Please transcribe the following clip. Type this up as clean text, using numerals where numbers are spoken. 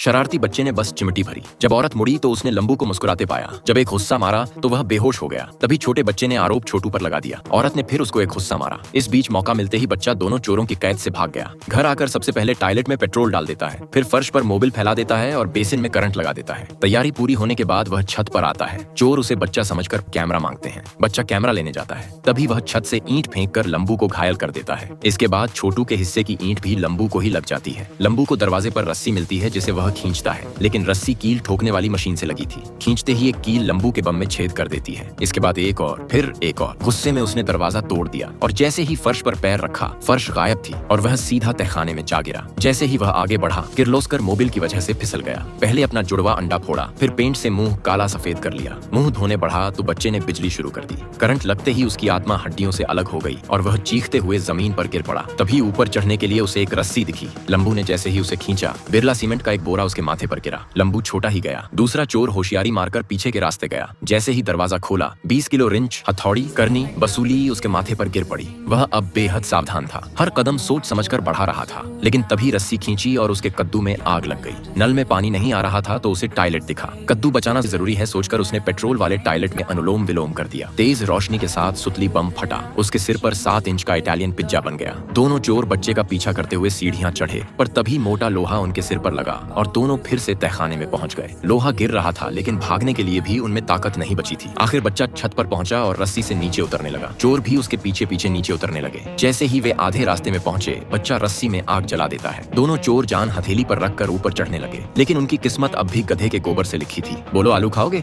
शरारती बच्चे ने बस चिमटी भरी। जब औरत मुड़ी तो उसने लंबू को मुस्कुराते पाया। जब एक गुस्सा मारा तो वह बेहोश हो गया। तभी छोटे बच्चे ने आरोप छोटू पर लगा दिया। औरत ने फिर उसको एक गुस्सा मारा। इस बीच मौका मिलते ही बच्चा दोनों चोरों की कैद से भाग गया। घर आकर सबसे पहले टॉयलेट में पेट्रोल डाल देता है, फिर फर्श पर मोबिल फैला देता है और बेसिन में करंट लगा देता है। तैयारी पूरी होने के बाद वह छत पर आता है। चोर उसे बच्चा समझकर कैमरा मांगते हैं। बच्चा कैमरा लेने जाता है। तभी वह छत से ईंट फेंककर लंबू को घायल कर देता है। इसके बाद छोटू के हिस्से की ईंट भी लंबू को ही लग जाती है। लंबू को दरवाजे पर रस्सी मिलती है जिसे वह खींचता है, लेकिन रस्सी कील ठोकने वाली मशीन से लगी थी। खींचते ही एक कील लंबू के बम में छेद कर देती है। इसके बाद एक और, फिर एक और। गुस्से में उसने दरवाजा तोड़ दिया और जैसे ही फर्श पर पैर रखा, फर्श गायब थी और वह सीधा तहखाने में जा गिरा। जैसे ही वह आगे बढ़ा, किर्लोस्कर मोबिल की वजह से फिसल गया। पहले अपना जुड़वा अंडा फोड़ा, फिर पेंट से मुंह काला सफेद कर लिया। मुंह धोने बढ़ा तो बच्चे ने बिजली शुरू कर दी। करंट लगते ही उसकी आत्मा हड्डियों से अलग हो गई और वह चीखते हुए जमीन पर गिर पड़ा। तभी ऊपर चढ़ने के लिए उसे एक रस्सी दिखी। लंबू ने जैसे ही उसे खींचा, बिरला सीमेंट का एक बोरा उसके माथे पर गिरा। लंबू छोटा ही गया। दूसरा चोर होशियारी मारकर पीछे के रास्ते गया। जैसे ही दरवाजा खोला, 20 किलो रिंच, हथौड़ी, करनी, बसूली उसके माथे पर गिर पड़ी। वह अब बेहद सावधान था। हर कदम सोच समझकर बढ़ा रहा था, लेकिन तभी रस्सी खींची और उसके कद्दू में आग लग गई। नल में पानी नहीं आ रहा था तो उसे टॉयलेट दिखा। कद्दू बचाना जरूरी है सोचकर उसने पेट्रोल वाले टॉयलेट में अनुलोम विलोम कर दिया। तेज रोशनी के साथ सुतली बम फटा। उसके सिर पर 7 इंच का इटालियन पिज्जा बन गया। दोनों चोर बच्चे का पीछा करते हुए सीढ़ियां चढ़े, पर तभी मोटा लोहा उनके सिर पर लगा और दोनों फिर से तहखाने में पहुंच गए। लोहा गिर रहा था, लेकिन भागने के लिए भी उनमें ताकत नहीं बची थी। आखिर बच्चा छत पर पहुंचा और रस्सी से नीचे उतरने लगा। चोर भी उसके पीछे पीछे नीचे उतरने लगे। जैसे ही वे आधे रास्ते में पहुंचे, बच्चा रस्सी में आग जला देता है। दोनों चोर जान हथेली पर रखकर ऊपर चढ़ने लगे, लेकिन उनकी किस्मत अब भी गधे के गोबर से लिखी थी। बोलो, आलू खाओगे?